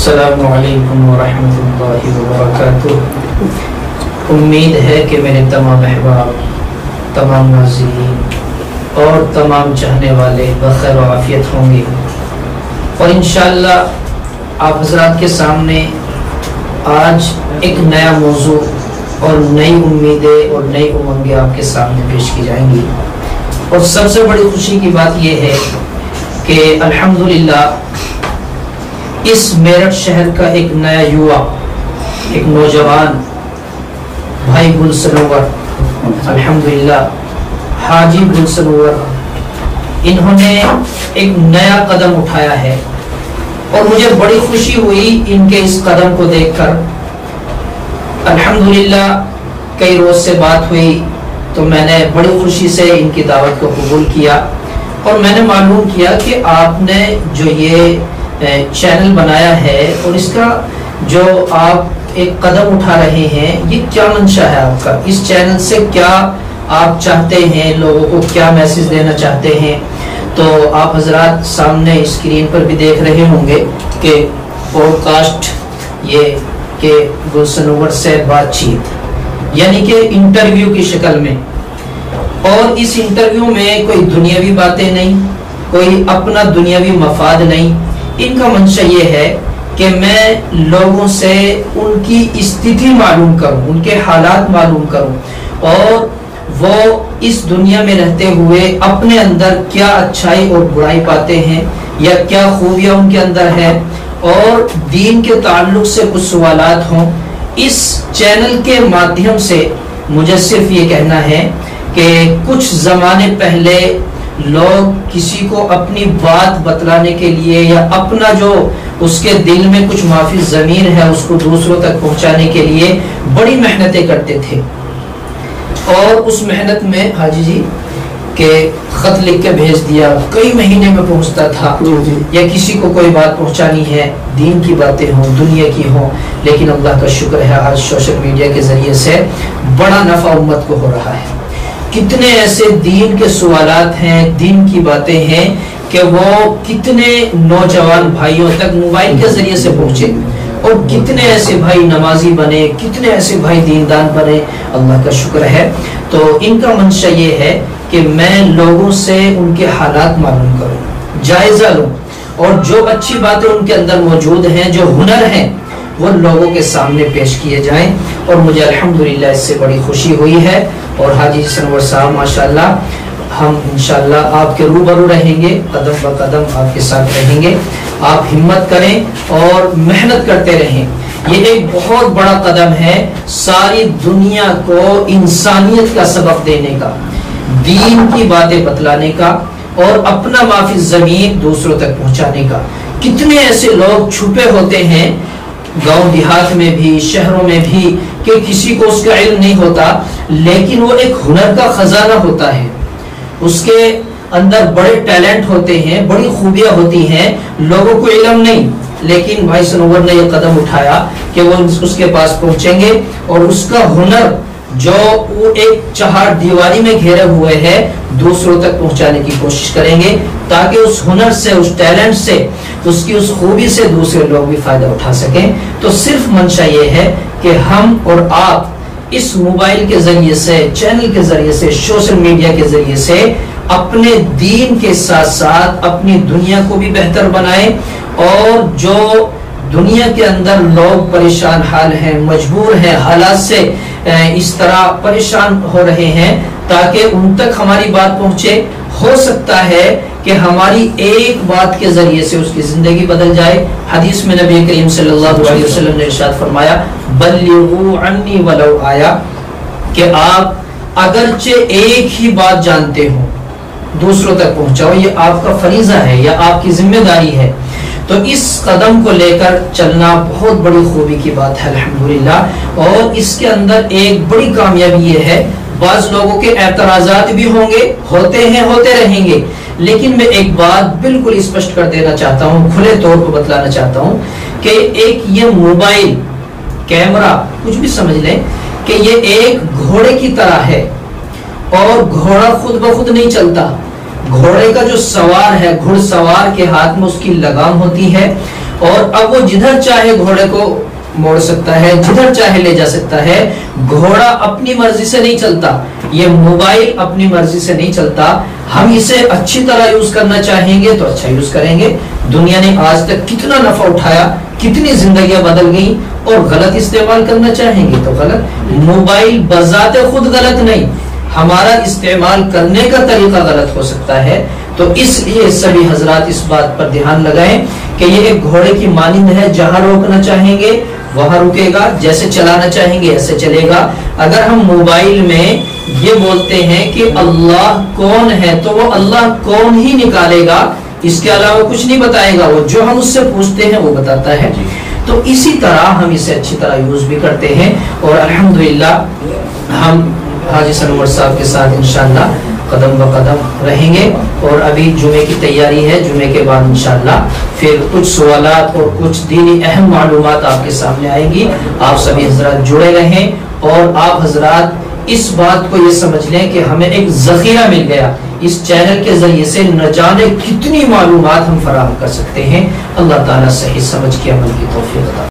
السلام علیکم ورحمۃ اللہ وبرکاتہ۔ امید ہے کہ میرے تمام احباب، تمام ناظرین اور تمام چاہنے والے بخیر و عافیت ہوں گے، اور انشاءاللہ آپ حضرات کے سامنے آج ایک نیا موضوع اور نئی امیدیں اور نئی امنگیں آپ کے سامنے پیش کی جائیں گی۔ اور سب سے بڑی خوشی کی بات یہ ہے کہ الحمدللہ اس میرٹھ شہر کا ایک نیا یووا، ایک نوجوان بھائی گل سنور، الحمدللہ حاجی گل سنور، انہوں نے ایک نیا قدم اٹھایا ہے، اور مجھے بڑی خوشی ہوئی ان کے اس قدم کو دیکھ کر۔ الحمدللہ کئی روز سے بات ہوئی تو میں نے بڑی خوشی سے ان کی دعوت کو قبول کیا، اور میں نے معلوم کیا کہ آپ نے جو یہ چینل بنایا ہے اور اس کا جو آپ ایک قدم اٹھا رہے ہیں، یہ کیا منشا ہے آپ کا؟ اس چینل سے کیا آپ چاہتے ہیں، لوگوں کو کیا میسج دینا چاہتے ہیں؟ تو آپ حضرات سامنے اسکرین پر بھی دیکھ رہے ہوں گے کہ پوڈ کاسٹ، یہ کہ گل سنور سے بات چیت، یعنی کہ انٹرویو کی شکل میں، اور اس انٹرویو میں کوئی دنیاوی باتیں نہیں، کوئی اپنا دنیاوی مفاد نہیں۔ ان کا منشا یہ ہے کہ میں لوگوں سے ان کی استھتی معلوم کروں، ان کے حالات معلوم کروں، اور وہ اس دنیا میں رہتے ہوئے اپنے اندر کیا اچھائی اور برائی پاتے ہیں، یا کیا خوبیاں ان کے اندر ہے، اور دین کے تعلق سے کچھ سوالات ہوں۔ اس چینل کے مادھیم سے مجھے صرف یہ کہنا ہے کہ کچھ زمانے پہلے لوگ کسی کو اپنی بات بتلانے کے لیے، یا اپنا جو اس کے دل میں کچھ معافی ضمیر ہے اس کو دوسروں تک پہنچانے کے لیے بڑی محنتیں کرتے تھے، اور اس محنت میں حاجی جی کہ خط لکھ کے بھیج دیا، کئی مہینے میں پہنچتا تھا، یا کسی کو کوئی بات پہنچانی ہے، دین کی باتیں ہوں، دنیا کی ہوں، لیکن اللہ کا شکر ہے آج سوشل میڈیا کے ذریعے سے بڑا نفع امت کو ہو رہا ہے۔ کتنے ایسے دین کے سوالات ہیں، دین کی باتیں ہیں کہ وہ کتنے نوجوان بھائیوں تک موبائل کے ذریعے سے پہنچے، اور کتنے ایسے بھائی نمازی بنے، کتنے ایسے بھائی دیندان بنے، اللہ کا شکر ہے۔ تو ان کا منشا یہ ہے کہ میں لوگوں سے ان کے حالات معلوم کروں، جائزہ لوں، اور جو اچھی باتیں ان کے اندر موجود ہیں، جو ہنر ہیں، وہ لوگوں کے سامنے پیش کیے جائیں، اور مجھے الحمدللہ اس سے بڑی خوشی ہوئی ہے۔ اور حاجی سنور صاحب ماشاءاللہ، ہم انشاءاللہ آپ کے روبرو رہیں گے، قدم بہ قدم آپ کے ساتھ رہیں گے۔ آپ ہمت کریں اور محنت کرتے رہیں۔ یہ ایک بہت بڑا قدم ہے ساری دنیا کو انسانیت کا سبق دینے کا، دین کی باتیں بتلانے کا، اور اپنا معافی ضمیر دوسروں تک پہنچانے کا۔ کتنے ایسے لوگ چھپے ہوتے ہیں گاؤں دیہات میں بھی، شہروں میں بھی، کہ کسی کو اس کا علم نہیں ہوتا، لیکن وہ ایک ہنر کا خزانہ ہوتا ہے، اس کے اندر بڑے ٹیلنٹ ہوتے ہیں، بڑی خوبیاں ہوتی ہیں، لوگوں کو علم نہیں، لیکن بھائی سنور نے یہ قدم اٹھایا کہ وہ اس کے پاس پہنچیں گے، اور اس کا ہنر جو وہ ایک چہار دیواری میں گھیرے ہوئے ہے دوسروں تک پہنچانے کی کوشش کریں گے، تاکہ اس ہنر سے، اس ٹیلنٹ سے، اس کی اس خوبی سے دوسرے لوگ بھی فائدہ اٹھا سکیں۔ تو صرف منشا یہ ہے کہ ہم اور آپ اس موبائل کے ذریعے سے، چینل کے ذریعے سے، سوشل میڈیا کے ذریعے سے اپنے دین کے ساتھ ساتھ اپنی دنیا کو بھی بہتر بنائیں، اور جو دنیا کے اندر لوگ پریشان حال ہیں، مجبور ہیں، حالات سے اس طرح پریشان ہو رہے ہیں، تاکہ ان تک ہماری بات پہنچے۔ ہو سکتا ہے کہ ہماری ایک بات کے ذریعے سے اس کی زندگی بدل جائے۔ حدیث میں نبی کریم صلی اللہ علیہ وسلم نے ارشاد فرمایا، بلغوا عنی ولو آیا، کہ آپ اگرچہ ایک ہی بات جانتے ہو دوسروں تک پہنچاؤ، یہ آپ کا فریضہ ہے یا آپ کی ذمہ داری ہے۔ تو اس قدم کو لے کر چلنا بہت بڑی خوبی کی بات ہے الحمدللہ، اور اس کے اندر ایک بڑی کامیابی یہ ہے، بعض لوگوں کے اعتراضات بھی ہوں گے، ہوتے ہیں، ہوتے رہیں گے، لیکن میں ایک بات بالکل اسپشٹ کر دینا چاہتا ہوں، کھلے طور پر بتلانا چاہتا ہوں کہ ایک یہ موبائل، کیمرہ، کچھ بھی سمجھ لیں کہ یہ ایک گھوڑے کی طرح ہے، اور گھوڑا خود بخود نہیں چلتا، گھوڑے کا جو سوار ہے، گھڑ سوار کے ہاتھ میں اس کی لگام ہوتی ہے، اور اب وہ جدھر چاہے گھوڑے کو موڑ سکتا ہے، جدھر چاہے لے جا سکتا ہے. گھوڑا اپنی مرضی سے نہیں چلتا، یہ موبائل اپنی مرضی سے نہیں چلتا. ہم اسے اچھی طرح یوز کرنا چاہیں گے تو اچھا یوز کریں گے. دنیا نے آج تک کتنا نفع اٹھایا، کتنی زندگیاں بدل گئیں، اور غلط استعمال کرنا چاہیں گے تو غلط. موبائل بذات خود غلط نہیں، ہمارا استعمال کرنے کا طریقہ غلط ہو سکتا ہے. تو اس لیے سبھی حضرات اس بات پر دھیان لگائیں کہ یہ ایک گھوڑے کی مانند ہے، جہاں روکنا چاہیں گے وہاں رکے گا، جیسے چلانا چاہیں گے ایسے چلے گا. اگر ہم موبائل میں یہ بولتے ہیں کہ اللہ کون ہے تو وہ اللہ کون ہی نکالے گا، اس کے علاوہ کچھ نہیں بتائے گا. وہ جو ہم اس سے پوچھتے ہیں وہ بتاتا ہے. تو اسی طرح ہم اسے اچھی طرح یوز بھی کرتے ہیں. اور الحمدللہ ہم حاجی سنور صاحب کے ساتھ انشاءاللہ قدم بقدم رہیں گے. اور ابھی جمعے کی تیاری ہے، جمعے کے بعد انشاءاللہ پھر کچھ سوالات اور کچھ دینی اہم معلومات آپ کے سامنے آئیں گی. آپ سبھی حضرات جڑے رہیں، اور آپ حضرات اس بات کو یہ سمجھ لیں کہ ہمیں ایک ذخیرہ مل گیا. اس چینل کے ذریعے سے نہ جانے کتنی معلومات ہم فراہم کر سکتے ہیں. اللہ تعالیٰ صحیح سمجھ کے عمل کی توفیق عطا